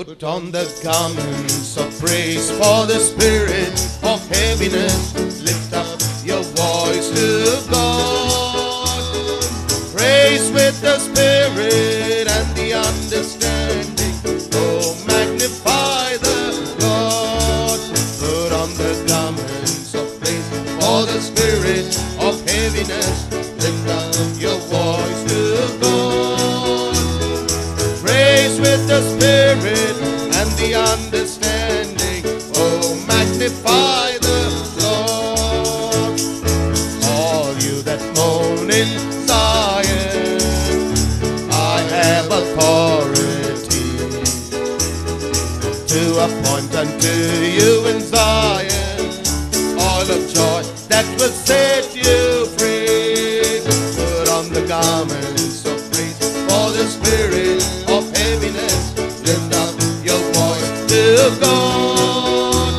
Put on the garments of praise for the spirit of heaviness. Lift up your voice to God. Praise with the spirit and the understanding. Oh, magnify the Lord. Put on the garments of praise for the spirit of heaviness. Lift up your voice to God. Praise with the spirit and the understanding. Oh, magnify the Lord. All you that mourn in Zion, I have authority to appoint unto you in Zion all of joy that will set you free. Put on the garments of praise for the spirit of heaviness. Lift up your voice to God.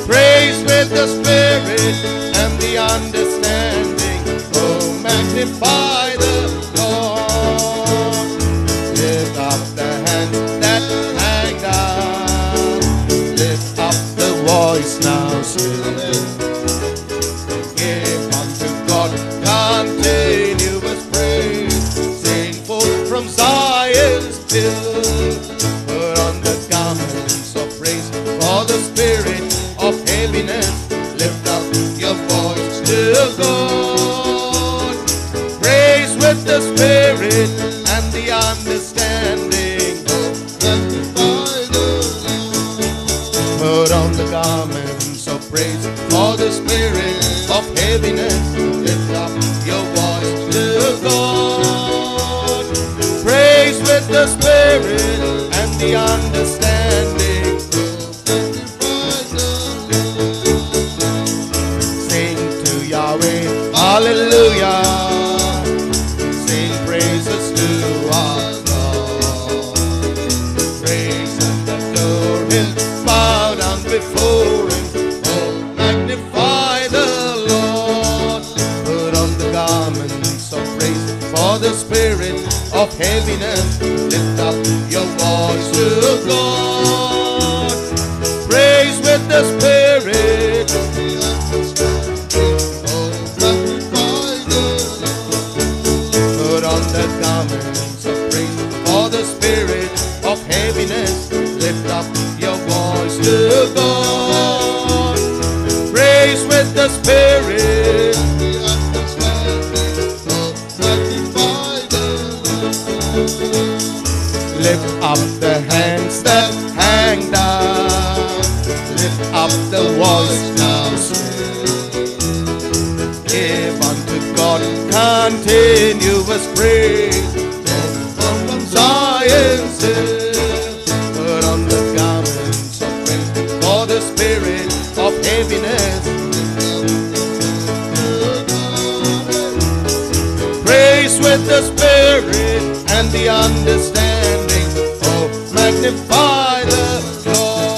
Praise with the spirit and the understanding. Oh, magnify the Lord. Lift up the hands that hang down. Lift up the voice now still. Give unto God continuous praise. Sing forth from Zion still. Put on the garments of praise for the spirit of heaviness. Lift up your voice to God. Praise with the spirit and the understanding. Put on the garments of praise for the spirit of heaviness. Lift up your voice to God. Praise with the spirit and the understanding. Sing to Yahweh, hallelujah. Sing praises to our God. Praise and adore him, bow down before him. Oh, magnify the Lord. Put on the garments of praise for the spirit of heaviness. Lift up your voice to God. Praise with the spirit. Put on the garments of praise for the spirit of heaviness. Lift up your voice to God. Praise with the spirit. Lift up the hands that hang down. Lift up the voice now still. Give unto God continuous praise. From Zion still. Put on the garments of praise for the spirit of heaviness. Praise with the spirit and the understanding. Oh, magnify the Lord.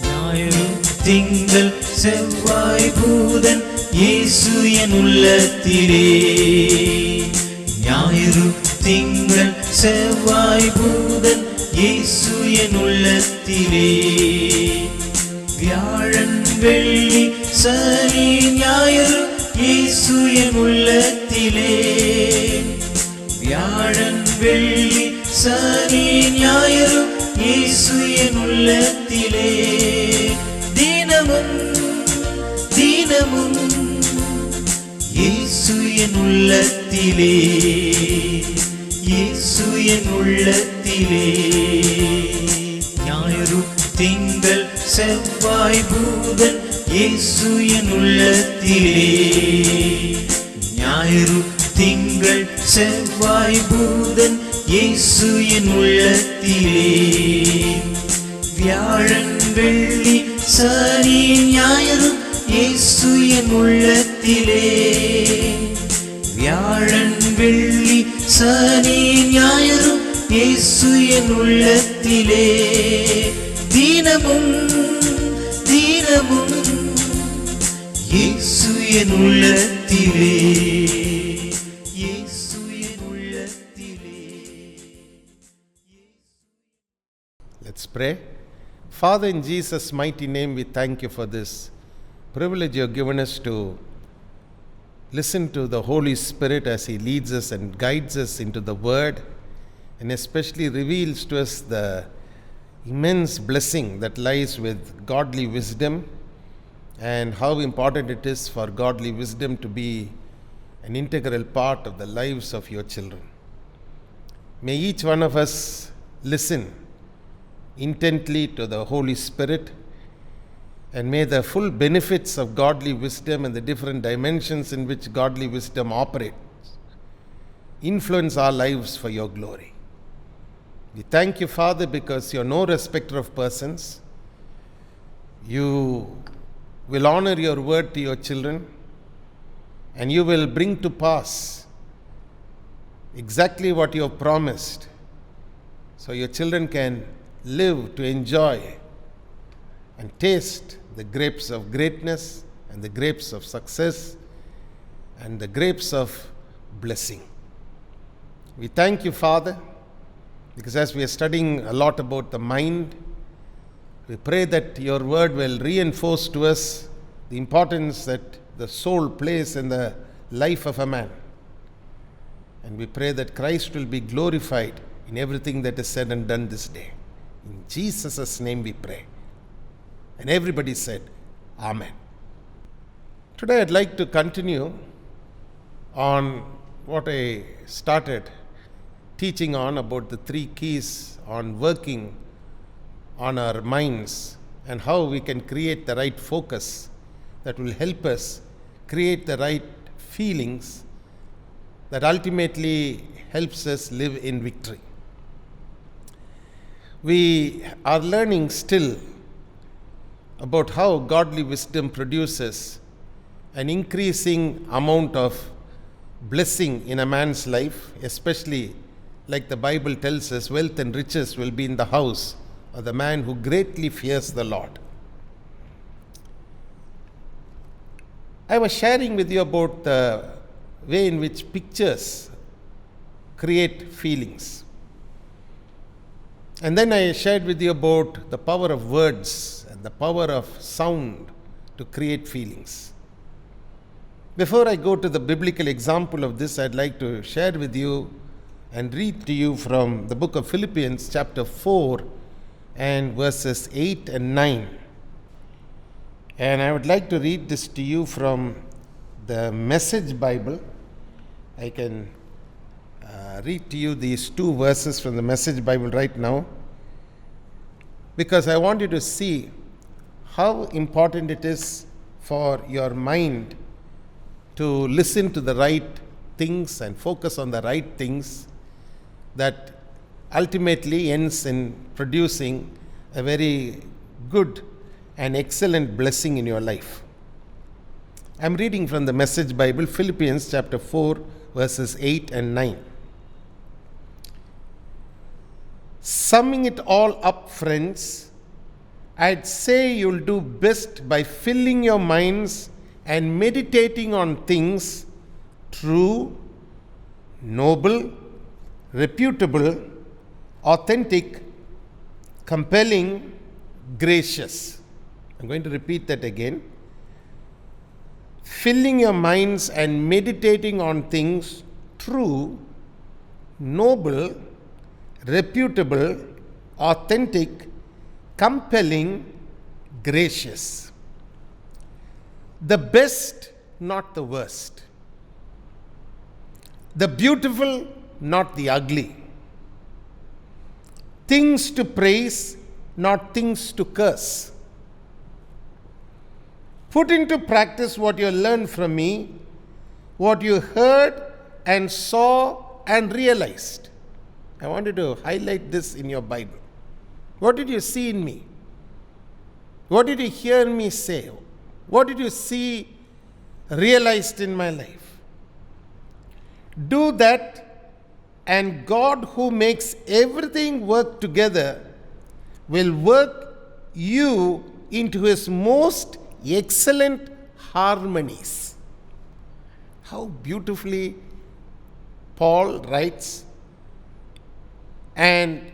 ஞாயிறு திங்கள் செவ்வாய் பூதன் இயேசு என் உள்ளத்திலே. ஞாயிறு திங்கள் செவ்வாய் பூதன் இயேசு என் உள்ளத்திலே. வியாழன் வெள்ளி சனி ஞாயிறு இயேசு என் உள்ளத்திலே. வியாழன் வெள்ளி சனி ஞாயிறு இயேசு என் உள்ளத்திலே. தினமும் தினமும் இயேசு என் உள்ளத்திலே. இயேசு என் உள்ளத்திலே. ஞாயிறு திங்கள் செவ்வாய் பூதன் இயேசு என் உள்ளத்திலே. ஞாயிறு திங்கள் செவ்வாய் பூதன் இயேசு என் உள்ளத்திலே. வியாழன் வெள்ளி சனி ஞாயிறு இயேசு என் உள்ளத்திலே. வியாழன் வெள்ளி சனி ஞாயிறு இயேசு என் உள்ளத்திலே. தினமும் தினமும் இயேசு என் உள்ளத்திலே. Let's pray. Father, in Jesus' mighty name, we thank you for this privilege you have given us to listen to the Holy Spirit as He leads us and guides us into the Word, and especially reveals to us the immense blessing that lies with godly wisdom, and how important it is for godly wisdom to be an integral part of the lives of your children. May each one of us listen intently to the Holy Spirit, and may the full benefits of godly wisdom and the different dimensions in which godly wisdom operates influence our lives for your glory. We thank you, Father, because you are no respecter of persons. You will honor your word to your children, and you will bring to pass exactly what you have promised, so your children can live to enjoy and taste the grapes of greatness and the grapes of success and the grapes of blessing. We thank you, Father, because as we are studying a lot about the mind, we pray that your word will reinforce to us the importance that the soul plays in the life of a man. And we pray that Christ will be glorified in everything that is said and done this day. In Jesus' name we pray. And everybody said, Amen. Today I'd like to continue on what I started teaching on about the 3 keys on working on our minds and how we can create the right focus that will help us create the right feelings that ultimately helps us live in victory. We are learning still about how godly wisdom produces an increasing amount of blessing in a man's life, especially like the Bible tells us, wealth and riches will be in the house of the man who greatly fears the Lord. I was sharing with you about the way in which pictures create feelings. And then I shared with you about the power of words and the power of sound to create feelings. Before I go to the biblical example of this, I'd like to share with you and read to you from the book of Philippians chapter 4 and verses 8 and 9. And I would like to read this to you from the Message Bible. I can read to you these 2 verses from the Message Bible right now, because I want you to see how important it is for your mind to listen to the right things and focus on the right things that ultimately ends in producing a very good and excellent blessing in your life. I'm reading from the Message Bible, Philippians chapter 4, verses 8 and 9. Summing it all up, friends, I'd say you'll do best by filling your minds and meditating on things true, noble, reputable, authentic, compelling, gracious. I'm going to repeat that again. Filling your minds and meditating on things true, noble, reputable, authentic, compelling, gracious. The best, not the worst. The beautiful, not the ugly. Things to praise, not things to curse. Put into practice what you learned from me, what you heard and saw and realized. I wanted to highlight this in your Bible. What did you see in me? What did you hear me say? What did you see realized in my life? Do that, and God, who makes everything work together, will work you into His most excellent harmonies. How beautifully Paul writes, and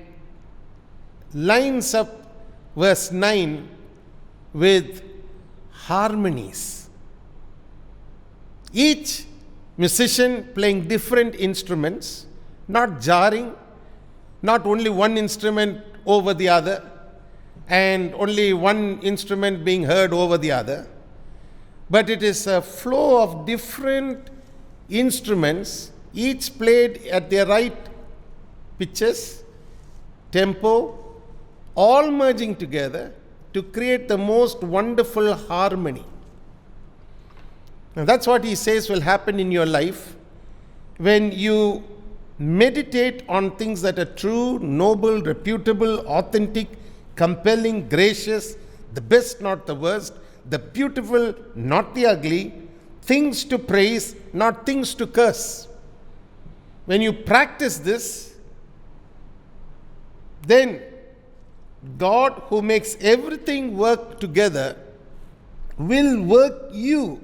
lines up verse 9 with harmonies. Each musician playing different instruments, not jarring, not only one instrument over the other, and only one instrument being heard over the other, but it is a flow of different instruments, each played at their right pitches, tempo, all merging together to create the most wonderful harmony. Now that's what he says will happen in your life when you meditate on things that are true, noble, reputable, authentic, compelling, gracious, the best, not the worst, the beautiful, not the ugly, things to praise, not things to curse. When you practice this, then God, who makes everything work together, will work you.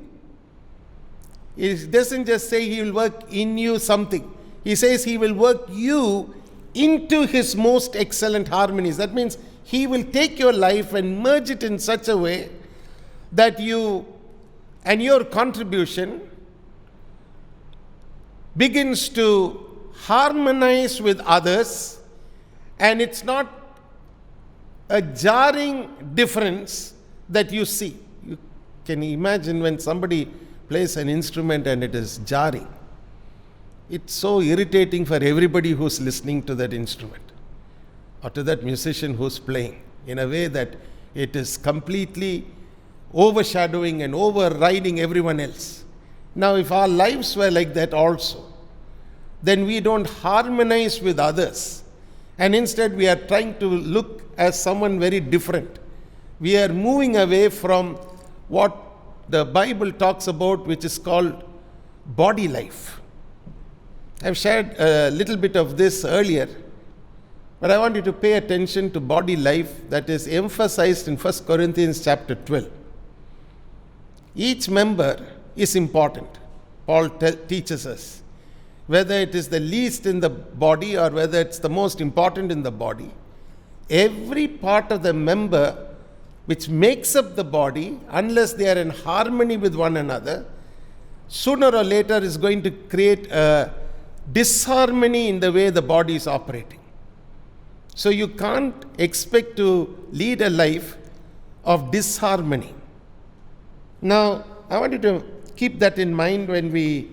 He doesn't just say he will work in you something. He says he will work you into his most excellent harmonies. That means he will take your life and merge it in such a way that you and your contribution begins to harmonize with others, and it's not a jarring difference that you see. You can imagine when somebody plays an instrument and it is jarring. It's so irritating for everybody who's listening to that instrument or to that musician who's playing, in a way that it is completely overshadowing and overriding everyone else. Now, if our lives were like that also, then we don't harmonize with others, and instead we are trying to look as someone very different. We are moving away from what the Bible talks about, which is called body life. I've shared a little bit of this earlier, but I want you to pay attention to body life that is emphasized in 1 Corinthians chapter 12. Each member is important, Paul teaches us. Whether it is the least in the body or whether it's the most important in the body, every part of the member which makes up the body, unless they are in harmony with one another, sooner or later is going to create a disharmony in the way the body is operating. So you can't expect to lead a life of disharmony. Now, I want you to keep that in mind when we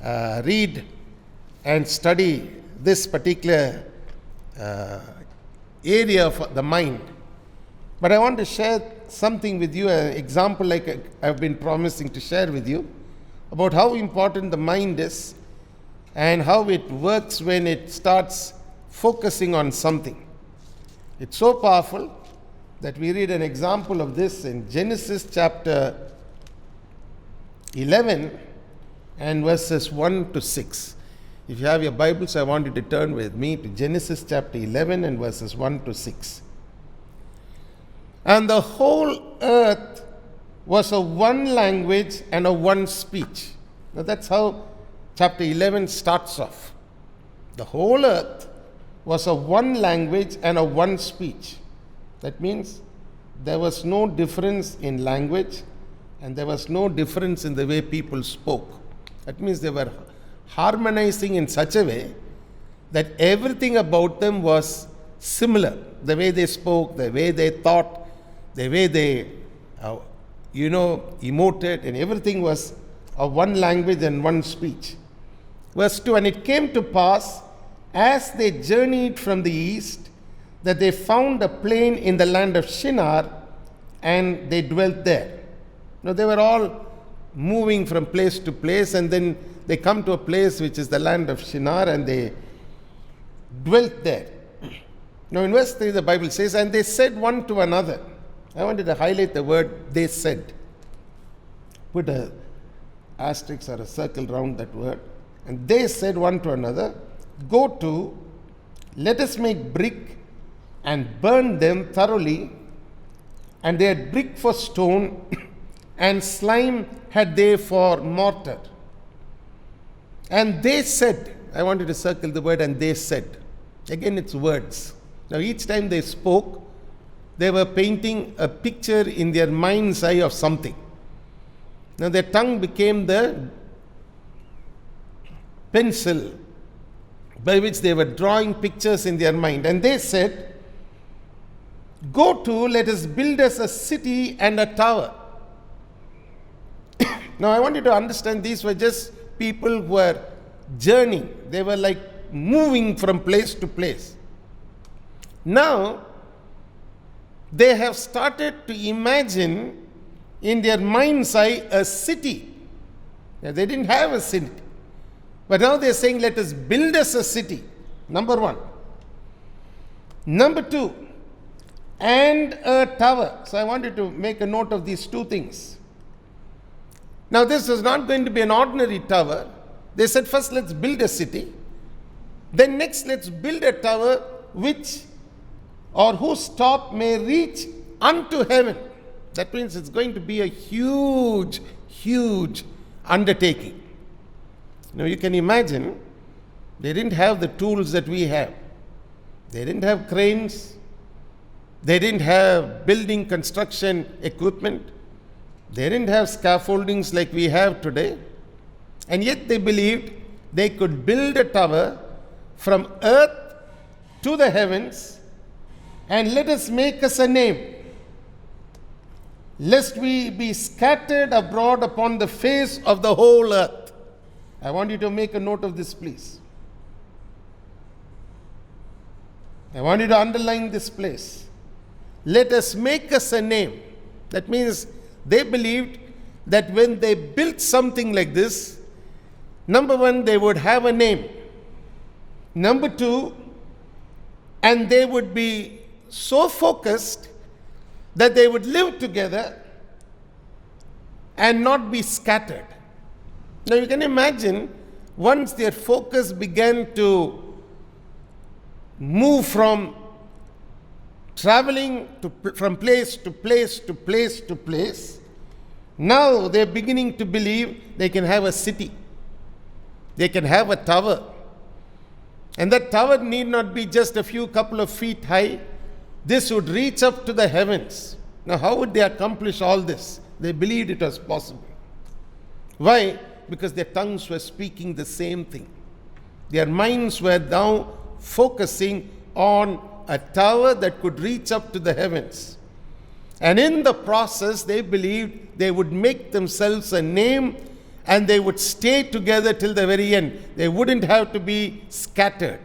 read and study this particular area of the mind. But I want to share something with you, an example like I've been promising to share with you, about how important the mind is and how it works when it starts focusing on something. It's so powerful that we read an example of this in Genesis chapter 11 and verses 1 to 6. If you have your Bibles, I want you to turn with me to Genesis chapter 11 and verses 1 to 6. And the whole earth was of one language and of one speech. Now that's how chapter 11 starts off. The whole earth was of one language and of one speech. That means there was no difference in language and there was no difference in the way people spoke. That means they were harmonizing in such a way that everything about them was similar. The way they spoke, the way they thought, the way they, emoted, and everything was of one language and one speech. Verse 2, and it came to pass, as they journeyed from the east, that they found a plain in the land of Shinar, and they dwelt there. Now, they were all moving from place to place, and then they come to a place which is the land of Shinar, and they dwelt there. Now, in verse 3, the Bible says, and they said one to another. I wanted to highlight the word, they said. Put a asterisk or a circle around that word. And they said one to another, go to, let us make brick and burn them thoroughly. And they had brick for stone, and slime had they for mortar. And they said, I wanted to circle the word, and they said. Again, it's words. Now, each time they spoke, they were painting a picture in their mind's eye of something. Now, their tongue became the pencil by which they were drawing pictures in their mind. And they said, "Go to, let us build us a city and a tower." Now, I want you to understand these were just people who were journeying. They were like moving from place to place. Now, they have started to imagine in their mind's eye a city. Now, they didn't have a city. But now they're saying, let us build us a city. Number one. Number two, and a tower. So I want you to make a note of these two things. Now, this is not going to be an ordinary tower. They said, first let's build a city. Then next let's build a tower whose top may reach unto heaven. That means it's going to be a huge, huge undertaking. Now you can imagine, they didn't have the tools that we have. They didn't have cranes. They didn't have building construction equipment. They didn't have scaffoldings like we have today. And yet they believed they could build a tower from earth to the heavens, and let us make us a name, lest we be scattered abroad upon the face of the whole earth. I want you to make a note of this, please. I want you to underline this place. Let us make us a name. That means they believed that when they built something like this, number one, they would have a name. Number two, and they would be so focused that they would live together and not be scattered. Now you can imagine, once their focus began to move from traveling from place to place to place to place, now they're beginning to believe they can have a city. They can have a tower. And that tower need not be just a couple of feet high. This would reach up to the heavens. Now, how would they accomplish all this? They believed it was possible. Why? Because their tongues were speaking the same thing. Their minds were now focusing on a tower that could reach up to the heavens. And in the process, they believed they would make themselves a name, and they would stay together till the very end. They wouldn't have to be scattered.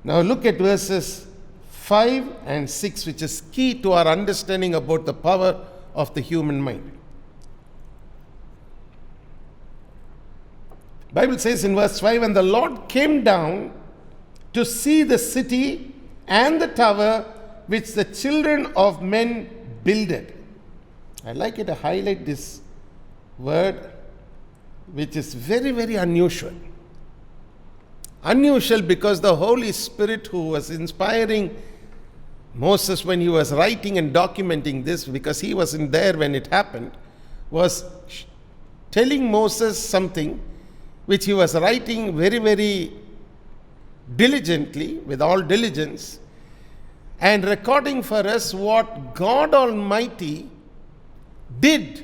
Now look at verses 5 and 6, which is key to our understanding about the power of the human mind. The Bible says in verse 5, "And the Lord came down to see the city and the tower which the children of men builded." I'd like you to highlight this word, which is very, very unusual. Unusual because the Holy Spirit, who was inspiring Moses when he was writing and documenting this, because he wasn't there when it happened, was telling Moses something which he was writing very, very diligently, with all diligence, and recording for us what God Almighty did,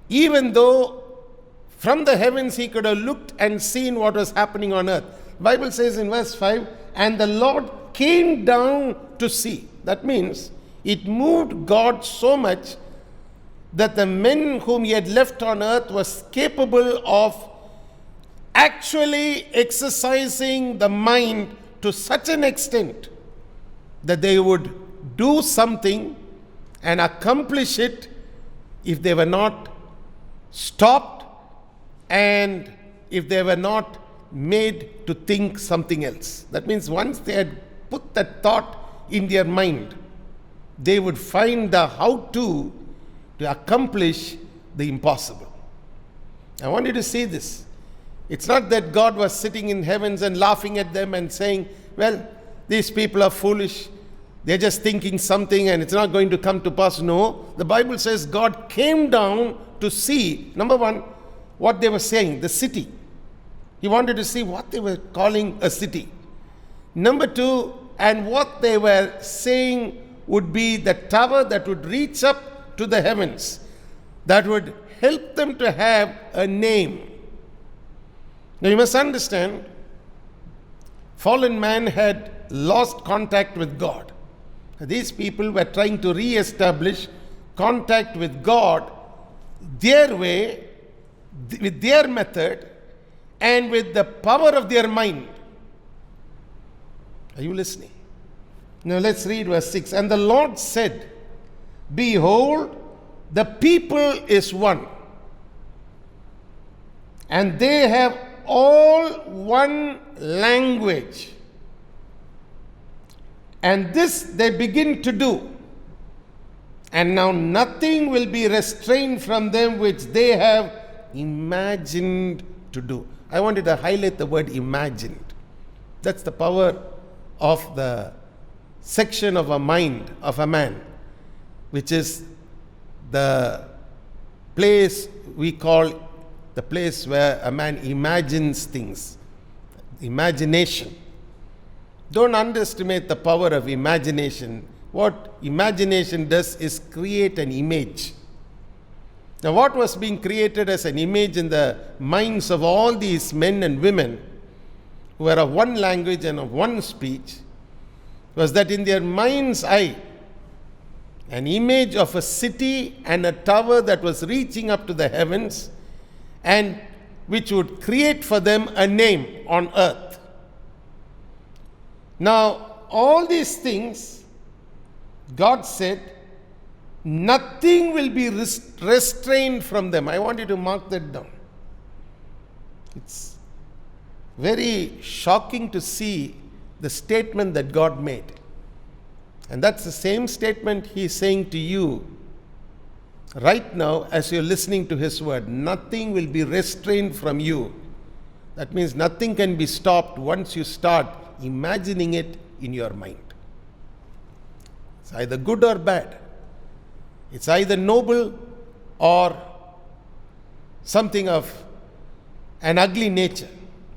even though from the heavens he could have looked and seen what was happening on earth. The Bible says in verse 5, "And the Lord came down to see." That means it moved God so much that the men whom he had left on earth was capable of actually exercising the mind to such an extent that they would do something and accomplish it if they were not stopped and if they were not made to think something else. That means once they had put that thought in their mind, they would find the how-to to accomplish the impossible. I want you to see this. It's not that God was sitting in heavens and laughing at them and saying, "Well, these people are foolish. They're just thinking something and it's not going to come to pass." No, the Bible says God came down to see, number one, what they were saying, the city. He wanted to see what they were calling a city. Number two, and what they were saying would be the tower that would reach up to the heavens, that would help them to have a name. Now you must understand, fallen man had lost contact with God. These people were trying to re-establish contact with God their way, with their method, and with the power of their mind. Are you listening? Now let's read verse 6. And the Lord said, behold, the people is one, and they have all one language. And this they begin to do. And now nothing will be restrained from them which they have imagined to do. I wanted to highlight the word imagined. That's the power of the section of a mind of a man, which is the place we call the place where a man imagines things. Imagination. Don't underestimate the power of imagination. What imagination does is create an image. Now, what was being created as an image in the minds of all these men and women who were of one language and of one speech was that in their mind's eye, an image of a city and a tower that was reaching up to the heavens and which would create for them a name on earth. Now, all these things, God said, nothing will be restrained from them. I want you to mark that down. It's very shocking to see the statement that God made. And that's the same statement He is saying to you right now as you're listening to His word. Nothing will be restrained from you. That means nothing can be stopped once you start imagining it in your mind. It's either good or bad. It's either noble or something of an ugly nature.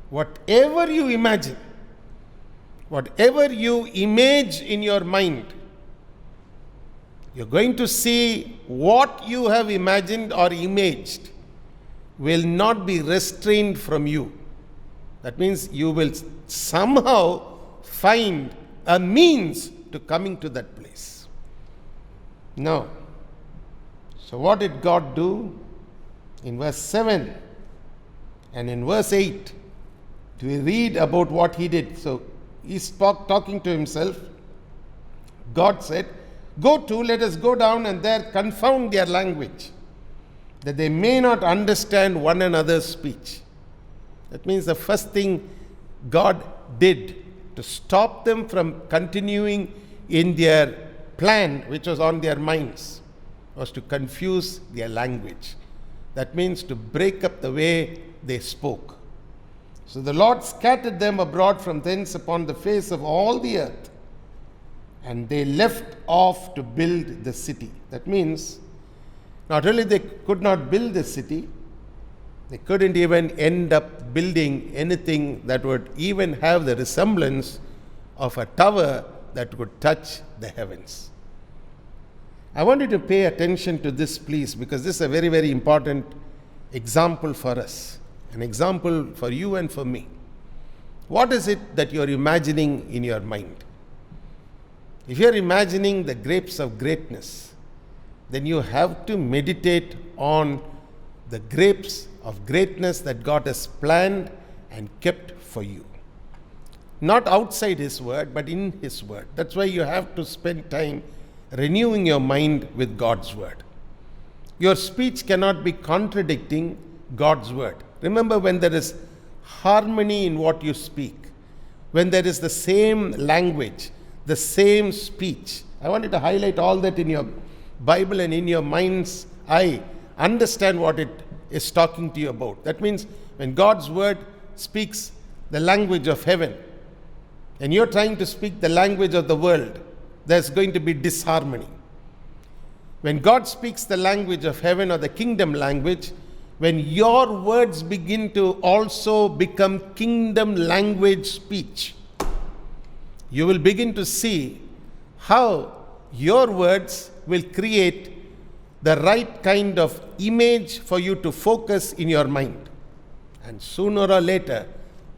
Whatever you imagine, whatever you image in your mind, you're going to see what you have imagined or imaged will not be restrained from you. That means you will somehow find a means to coming to that place. Now, so what did God do? In verse 7 and in verse 8, do we read about what He did? So He's talking to Himself. God said, go to, let us go down and there confound their language, that they may not understand one another's speech. That means the first thing God did to stop them from continuing in their plan, which was on their minds, was to confuse their language. That means to break up the way they spoke. So the Lord scattered them abroad from thence upon the face of all the earth, and they left off to build the city. That means not only they could not build the city, they couldn't even end up building anything that would even have the resemblance of a tower that would touch the heavens. I want you to pay attention to this, please, because this is a very, very important example for us, an example for you and for me. What is it that you're imagining in your mind? If you're imagining the grapes of greatness, then you have to meditate on the grapes of greatness that God has planned and kept for you. Not outside His word, but in His word. That's why you have to spend time renewing your mind with God's word. Your speech cannot be contradicting God's word. Remember, when there is harmony in what you speak, when there is the same language, the same speech, I want you to highlight all that in your Bible and in your mind's eye. Understand what it is talking to you about. That means when God's word speaks the language of heaven and you're trying to speak the language of the world, there's going to be disharmony. When God speaks the language of heaven or the kingdom language, when your words begin to also become kingdom language speech, you will begin to see how your words will create the right kind of image for you to focus in your mind. And sooner or later,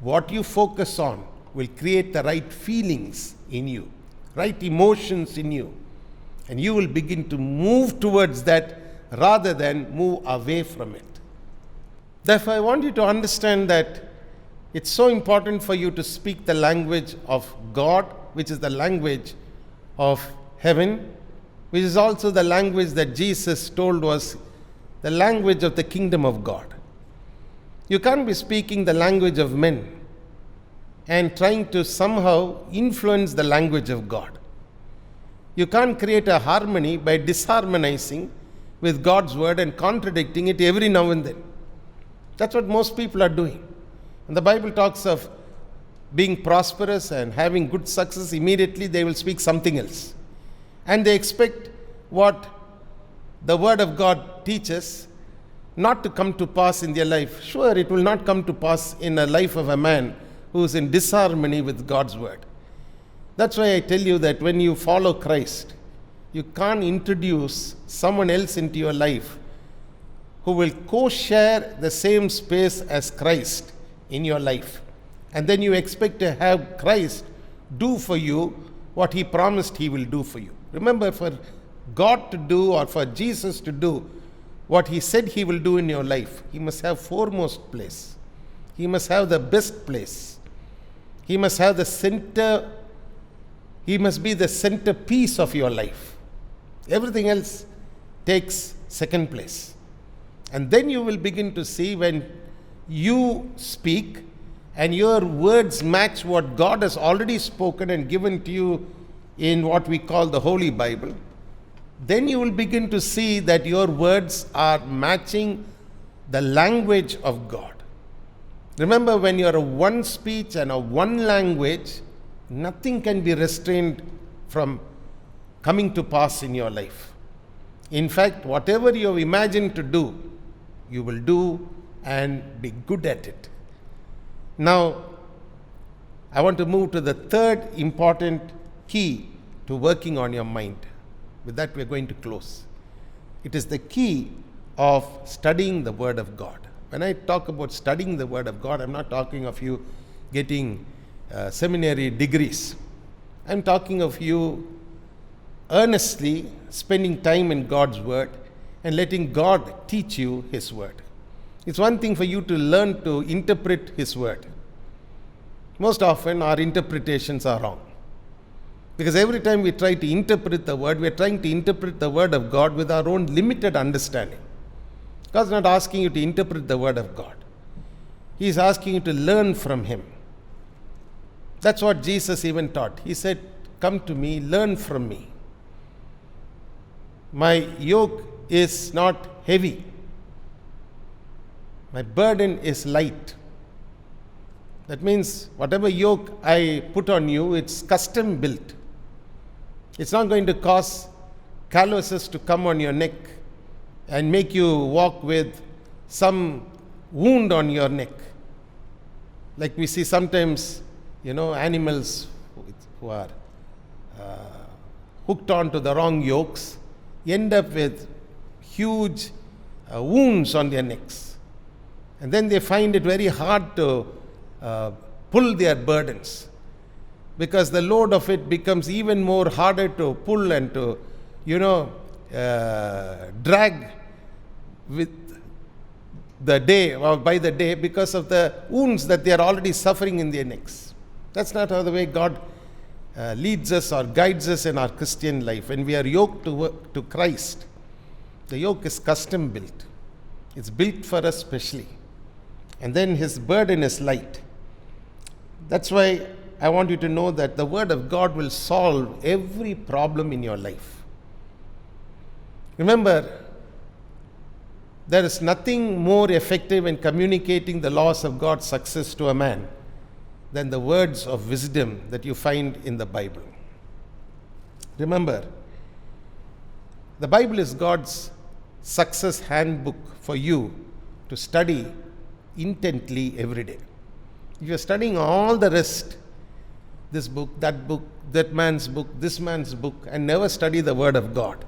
what you focus on will create the right feelings in you, right emotions in you. And you will begin to move towards that rather than move away from it. Therefore, I want you to understand that it's so important for you to speak the language of God, which is the language of heaven, which is also the language that Jesus told was the language of the kingdom of God. You can't be speaking the language of men and trying to somehow influence the language of God. You can't create a harmony by disharmonizing with God's word and contradicting it every now and then. That's what most people are doing. When the Bible talks of being prosperous and having good success, immediately they will speak something else. And they expect what the word of God teaches not to come to pass in their life. Sure, it will not come to pass in the life of a man who is in disharmony with God's word. That's why I tell you that when you follow Christ, you can't introduce someone else into your life who will co-share the same space as Christ in your life. And then you expect to have Christ do for you what he promised he will do for you. Remember, for God to do or for Jesus to do what he said he will do in your life, he must have foremost place. He must have the best place. He must have the center. He must be the centerpiece of your life. Everything else takes second place. And then you will begin to see when you speak and your words match what God has already spoken and given to you in what we call the Holy Bible, then you will begin to see that your words are matching the language of God. Remember, when you are a one speech and a one language, nothing can be restrained from coming to pass in your life. In fact, whatever you have imagined to do, you will do and be good at it. Now, I want to move to the third important key to working on your mind. With that, we are going to close. It is the key of studying the Word of God. When I talk about studying the Word of God, I'm not talking of you getting seminary degrees. I'm talking of you earnestly spending time in God's Word and letting God teach you His Word. It's one thing for you to learn to interpret His Word. Most often our interpretations are wrong. Because every time we try to interpret the Word, we are trying to interpret the Word of God with our own limited understanding. God's not asking you to interpret the Word of God. He is asking you to learn from Him. That's what Jesus even taught. He said, "Come to me, learn from me. My yoke is not heavy. My burden is light." That means whatever yoke I put on you, it's custom built. It's not going to cause calluses to come on your neck and make you walk with some wound on your neck. Like we see sometimes, animals who are hooked onto the wrong yokes end up with huge wounds on their necks. And then they find it very hard to pull their burdens, because the load of it becomes even more harder to pull and to, drag with the day or by the day because of the wounds that they are already suffering in their necks. That's not how the way God leads us or guides us in our Christian life. When we are yoked to Christ, the yoke is custom built. It's built for us specially. And then His burden is light. That's why I want you to know that the Word of God will solve every problem in your life. Remember, there is nothing more effective in communicating the laws of God's success to a man than the words of wisdom that you find in the Bible. Remember, the Bible is God's success handbook for you to study intently every day. If you're studying all the rest, this book, that man's book, this man's book, and never study the Word of God,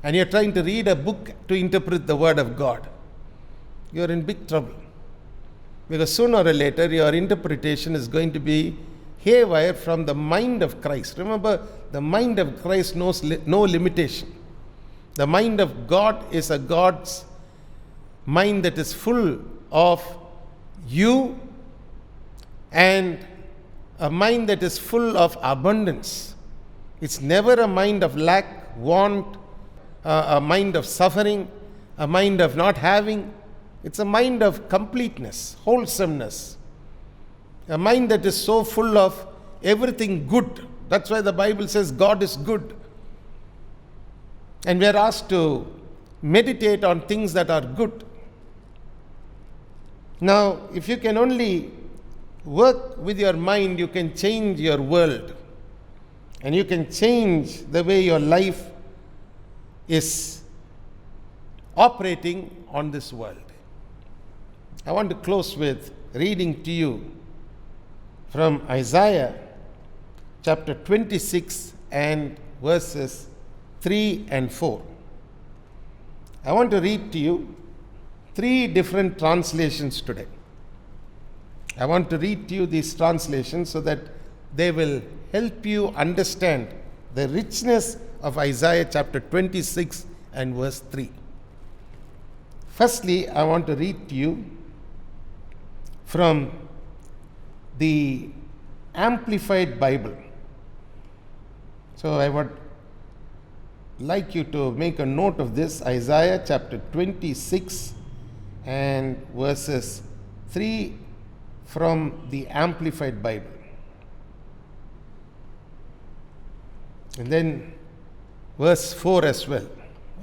and you're trying to read a book to interpret the Word of God, you're in big trouble. Because sooner or later, your interpretation is going to be haywire from the mind of Christ. Remember, the mind of Christ knows no limitation. The mind of God is a God's mind that is full of you, and a mind that is full of abundance. It's never a mind of lack, want, a mind of suffering, a mind of not having. It's a mind of completeness, wholesomeness. A mind that is so full of everything good. That's why the Bible says God is good. And we are asked to meditate on things that are good. Now, if you can only work with your mind, you can change your world. And you can change the way your life is operating on this world. I want to close with reading to you from Isaiah chapter 26 and verses 3 and 4. I want to read to you 3 different translations today. I want to read to you these translations so that they will help you understand the richness of Isaiah chapter 26 and verse 3. Firstly, I want to read to you from the Amplified Bible. So I would like you to make a note of this, Isaiah chapter 26 and verses 3 from the Amplified Bible. And then verse 4 as well.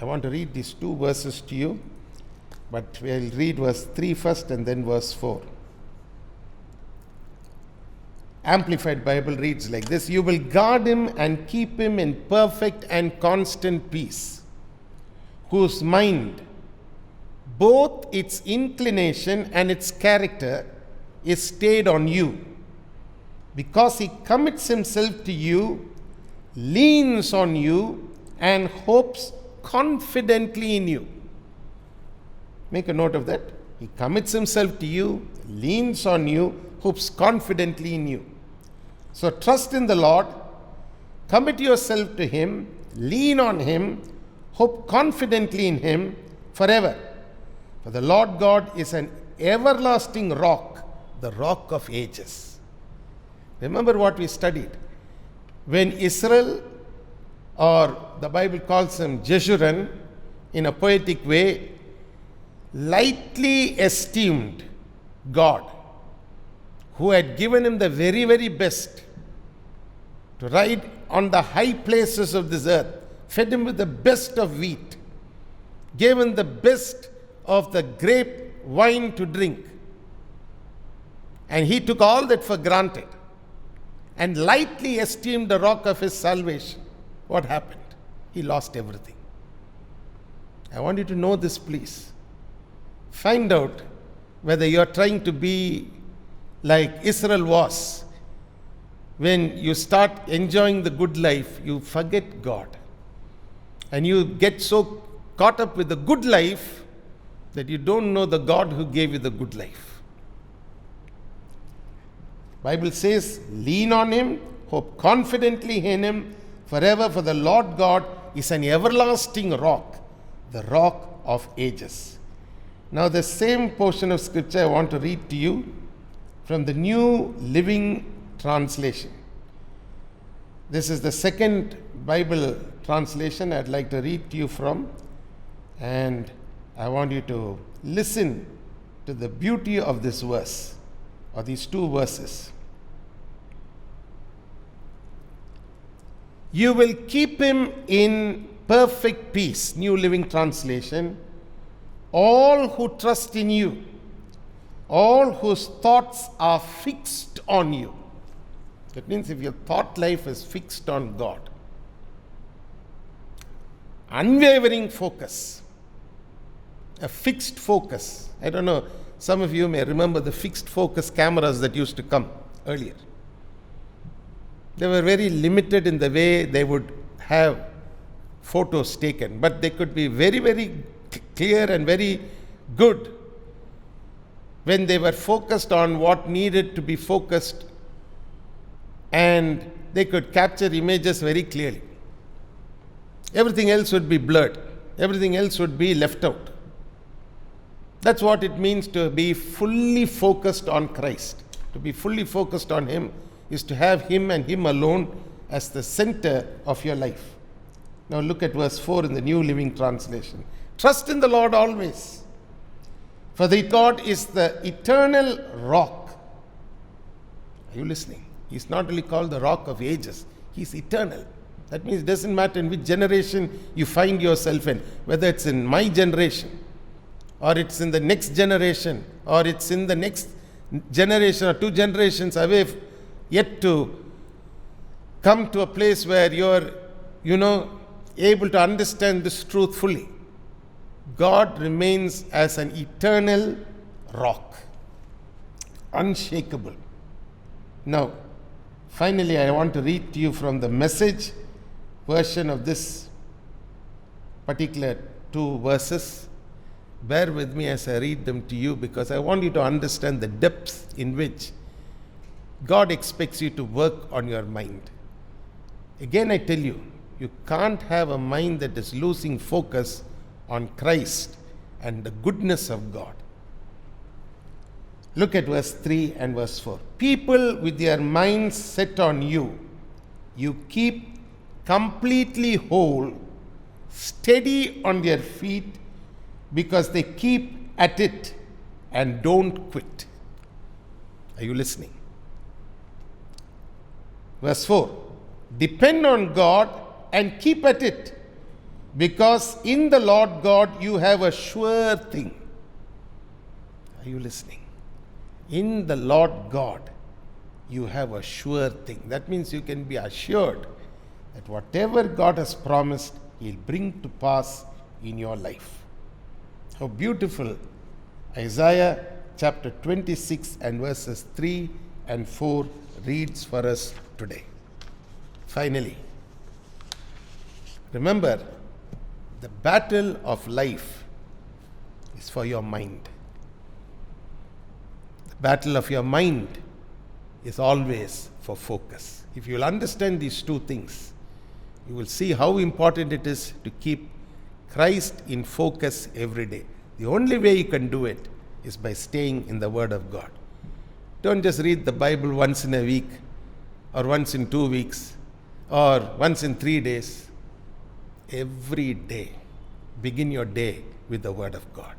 I want to read these 2 verses to you, but we'll read verse 3 first and then verse 4. Amplified Bible reads like this: You will guard him and keep him in perfect and constant peace, whose mind, both its inclination and its character, is stayed on you, because he commits himself to you, leans on you, and hopes confidently in you. Make a note of that. He commits himself to you, leans on you, hopes confidently in you. So trust in the Lord, commit yourself to him, lean on him, hope confidently in him forever. For the Lord God is an everlasting rock, the rock of ages. Remember what we studied. When Israel, or the Bible calls him Jeshurun in a poetic way, lightly esteemed God, who had given him the very, very best, to ride on the high places of this earth, fed him with the best of wheat, gave him the best of the grape wine to drink. And he took all that for granted and lightly esteemed the rock of his salvation. What happened? He lost everything. I want you to know this, please. Find out whether you are trying to be like Israel was. When you start enjoying the good life, you forget God. And you get so caught up with the good life that you don't know the God who gave you the good life. Bible says, lean on him, hope confidently in him forever, for the Lord God is an everlasting rock, the rock of ages. Now the same portion of scripture I want to read to you from the New Living Translation. This is the second Bible translation I'd like to read to you from, and I want you to listen to the beauty of this verse, or these 2 verses. You will keep him in perfect peace, New Living Translation, all who trust in you, all whose thoughts are fixed on you. That means if your thought life is fixed on God, unwavering focus, a fixed focus. I don't know, some of you may remember the fixed focus cameras that used to come earlier. They were very limited in the way they would have photos taken, but they could be very, very clear and very good when they were focused on what needed to be focused, and they could capture images very clearly. Everything else would be blurred. Everything else would be left out. That's what it means to be fully focused on Christ. To be fully focused on Him is to have Him and Him alone as the center of your life. Now look at verse 4 in the New Living Translation. Trust in the Lord always, for the God is the eternal rock. Are you listening? He's not only called the rock of ages, He's eternal. That means it doesn't matter in which generation you find yourself in, whether it's in my generation, or it's in the next generation, or it's in the next generation or 2 generations away, yet to come to a place where you're, able to understand this truth fully. God remains as an eternal rock, unshakable. Now, finally, I want to read to you from the Message version of this particular 2 verses. Bear with me as I read them to you, because I want you to understand the depth in which God expects you to work on your mind. Again, I tell you, you can't have a mind that is losing focus on Christ and the goodness of God. Look at verse 3 and verse 4. People with their minds set on you, you keep completely whole, steady on their feet, because they keep at it and don't quit. Are you listening? Verse 4. Depend on God and keep at it, because in the Lord God you have a sure thing. Are you listening? In the Lord God you have a sure thing. That means you can be assured that whatever God has promised, He'll bring to pass in your life. How beautiful Isaiah chapter 26 and verses 3 and 4 reads for us today. Finally, remember, the battle of life is for your mind. The battle of your mind is always for focus. If you will understand these 2 things, you will see how important it is to keep Christ in focus every day. The only way you can do it is by staying in the Word of God. Don't just read the Bible once in a week, or once in 2 weeks, or once in 3 days. Every day, begin your day with the Word of God.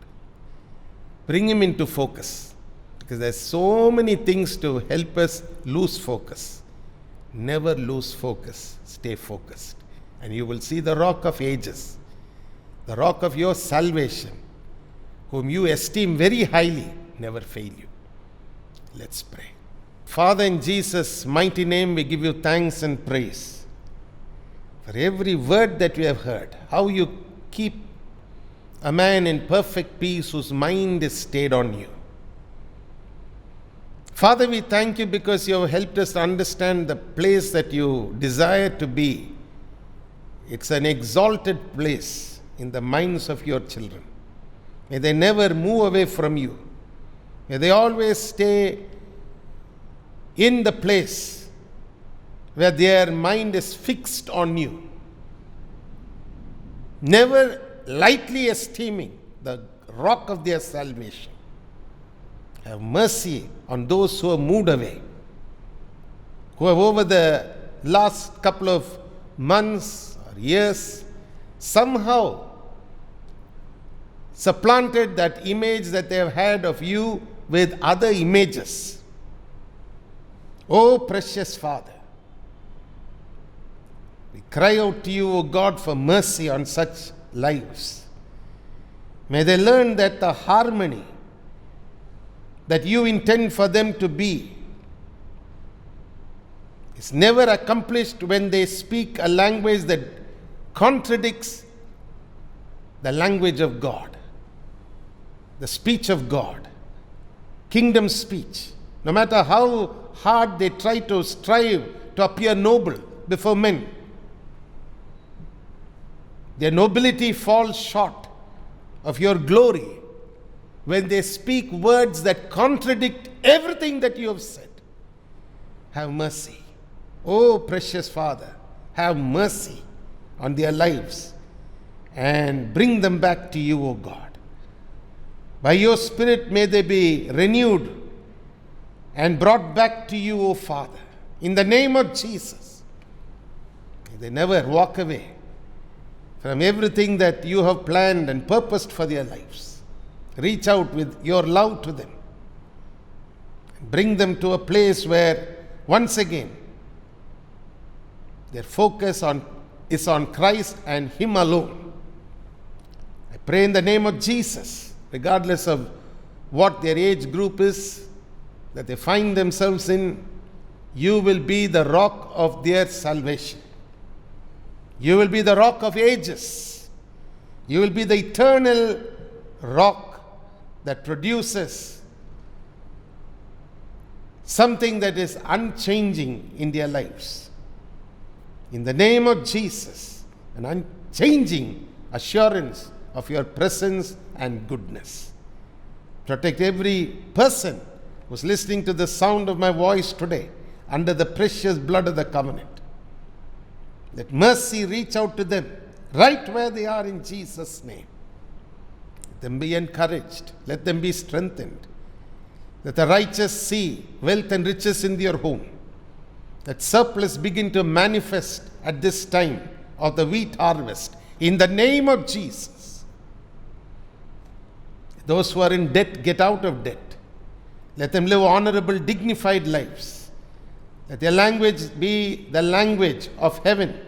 Bring Him into focus, because there's so many things to help us lose focus. Never lose focus. Stay focused. And you will see the Rock of Ages, the Rock of your salvation, whom you esteem very highly, never fail you. Let's pray. Father, in Jesus' mighty name, we give you thanks and praise for every word that we have heard, how you keep a man in perfect peace whose mind is stayed on you. Father, we thank you because you have helped us to understand the place that you desire to be. It's an exalted place in the minds of your children. May they never move away from you. May they always stay in the place where their mind is fixed on you. Never lightly esteeming the rock of their salvation. Have mercy on those who have moved away, who have over the last couple of months or years somehow supplanted that image that they have had of you with other images. Oh, precious Father, we cry out to you, O God, for mercy on such lives. May they learn that the harmony that you intend for them to be is never accomplished when they speak a language that contradicts the language of God. the speech of God, kingdom speech. No matter how hard they try to strive to appear noble before men, their nobility falls short of your glory when they speak words that contradict everything that you have said. Have mercy. Oh, precious Father, have mercy on their lives and bring them back to you, O God. By your Spirit, may they be renewed and brought back to you, O Father. In the name of Jesus, may they never walk away from everything that you have planned and purposed for their lives. Reach out with your love to them. Bring them to a place where, once again, their focus is on Christ and Him alone. I pray in the name of Jesus, regardless of what their age group is, that they find themselves in, you will be the rock of their salvation. You will be the rock of ages. You will be the eternal rock that produces something that is unchanging in their lives. In the name of Jesus, an unchanging assurance of your presence and goodness. Protect every person who's listening to the sound of my voice today under the precious blood of the covenant. Let mercy reach out to them right where they are in Jesus' name. Let them be encouraged. Let them be strengthened. Let the righteous see wealth and riches in their home. Let surplus begin to manifest at this time of the wheat harvest. In the name of Jesus. Those who are in debt, get out of debt. Let them live honorable, dignified lives. Let their language be the language of heaven.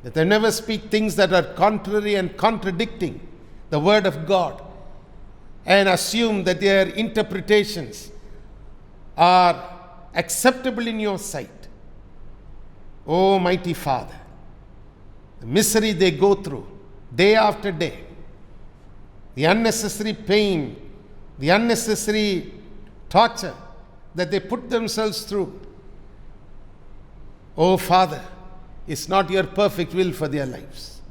Let them never speak things that are contrary and contradicting the word of God and assume that their interpretations are acceptable in your sight. Oh, mighty Father, the misery they go through day after day, the unnecessary pain, the unnecessary torture that they put themselves through. Oh, Father, it's not your perfect will for their lives.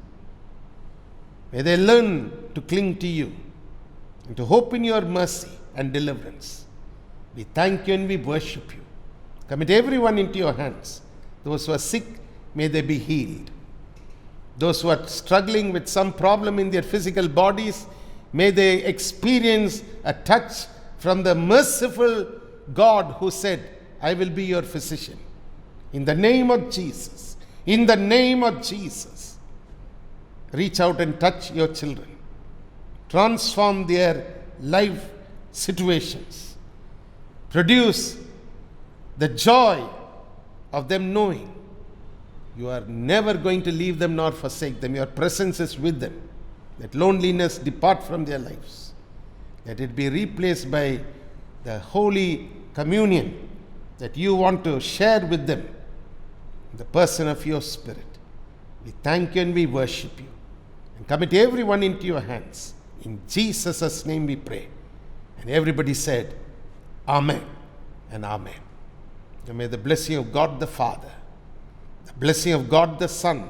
May they learn to cling to you and to hope in your mercy and deliverance. We thank you and we worship you. Commit everyone into your hands. Those who are sick, may they be healed. Those who are struggling with some problem in their physical bodies, may they experience a touch from the merciful God who said, I will be your physician. In the name of Jesus, in the name of Jesus, reach out and touch your children. Transform their life situations. Produce the joy of them knowing you are never going to leave them nor forsake them. Your presence is with them. Let loneliness depart from their lives. Let it be replaced by the holy communion that you want to share with them in the person of your Spirit. We thank you and we worship you. And commit everyone into your hands. In Jesus' name we pray. And everybody said, Amen and Amen. And may the blessing of God the Father, the blessing of God the Son,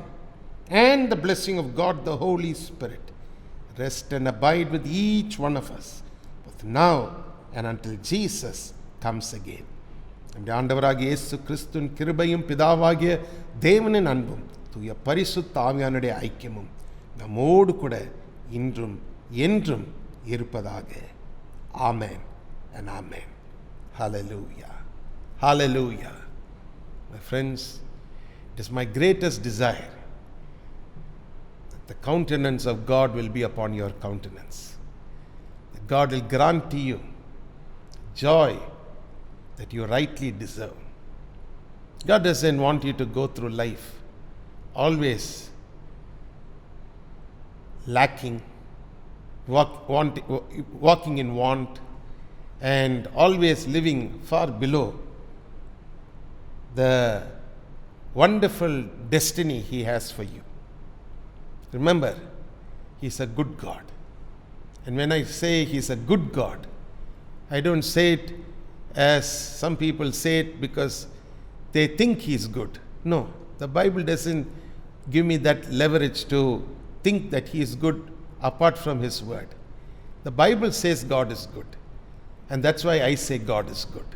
and the blessing of God the Holy Spirit rest and abide with each one of us, both now and until Jesus comes again. நம்முடைய ஆண்டவராகிய இயேசு கிறிஸ்துவின் கிருபையும் பிதாவாகிய தேவனின் அன்பும் தூய பரிசுத்த ஆவியானுடைய ஐக்கியமும் நம்மோடு கூட இன்றும் என்றும் இருப்பதாக. ஆமென் and amen. Hallelujah. Hallelujah. My friends, it is my greatest desire that the countenance of God will be upon your countenance. That God will grant to you joy that you rightly deserve. God doesn't want you to go through life always lacking, walking in want, and always living far below the wonderful destiny He has for you. Remember, He is a good God. And when I say He's a good God, I don't say it as some people say it because they think He's good. No, the Bible doesn't give me that leverage to think that He is good apart from His word. The Bible says God is good, and that's why I say God is good.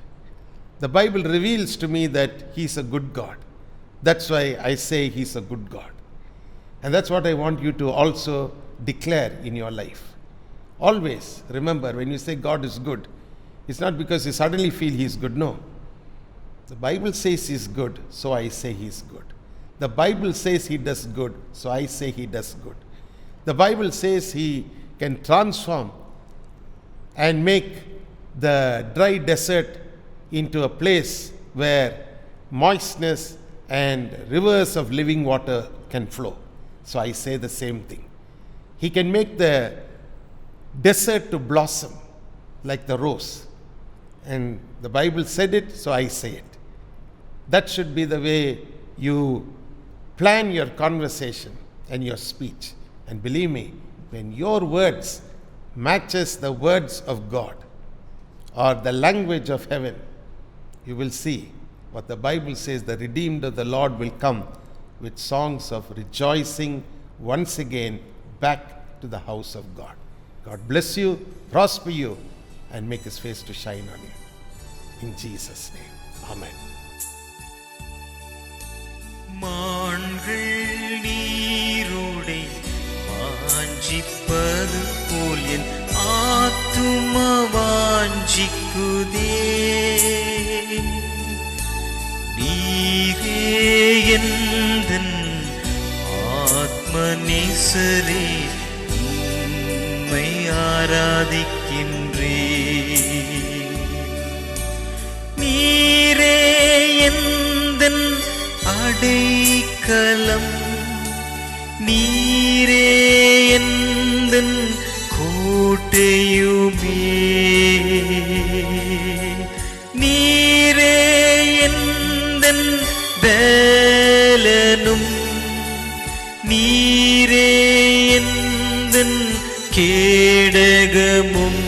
The Bible reveals to me that He's a good God. That's why I say He's a good God. And that's what I want you to also declare in your life. Always remember, when you say God is good, it's not because you suddenly feel He's good. No. The Bible says He's good, so I say He's good. The Bible says He does good, so I say He does good. The Bible says He can transform and make the dry desert into a place where moistness and rivers of living water can flow. So I say the same thing. He can make the desert to blossom like the rose. And the Bible said it, so I say it. That should be the way you plan your conversation and your speech. And believe me, when your words matches the words of God or the language of heaven, you will see what the Bible says, the redeemed of the Lord will come with songs of rejoicing once again back to the house of God. God bless you, prosper you, and make His face to shine on you. In Jesus' name, Amen. மான்கள் நீரோடை வாஞ்சிப்பது போல் என் ஆத்துமா வாஞ்சிக்குதே. நீரே எந்தன் ஆத்மநேசரே, உம்மை ஆராதிக்கின்றே. நீரே எந்தன் அடைக்கலம், நீரே எந்தன் கோட்டையுமே. நீரே எந்தன் பலனும், நீரே எந்தன் கேடகமும்.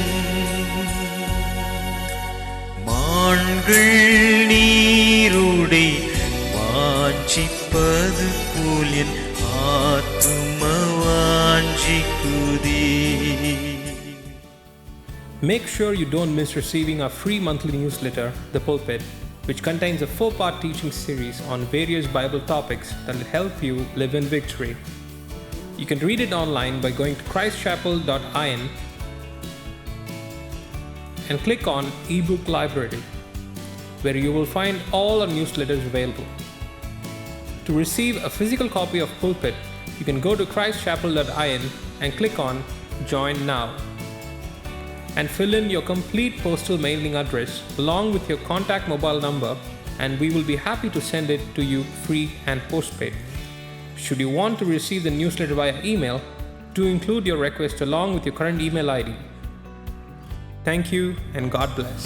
மான்கள் நீருடை வாஞ்சிப்பது போல் என் ஆத்துமா வாஞ்சிக்குதே. Make sure you don't miss receiving our free monthly newsletter, The Pulpit, which contains a 4-part teaching series on various Bible topics that will help you live in victory. You can read it online by going to christchapel.in and click on eBook Library, where you will find all our newsletters available. To receive a physical copy of Pulpit, you can go to christchapel.in and click on Join Now, and fill in your complete postal mailing address along with your contact mobile number, and we will be happy to send it to you free and postpaid. Should you want to receive the newsletter via email, do include your request along with your current email ID. Thank you and God bless.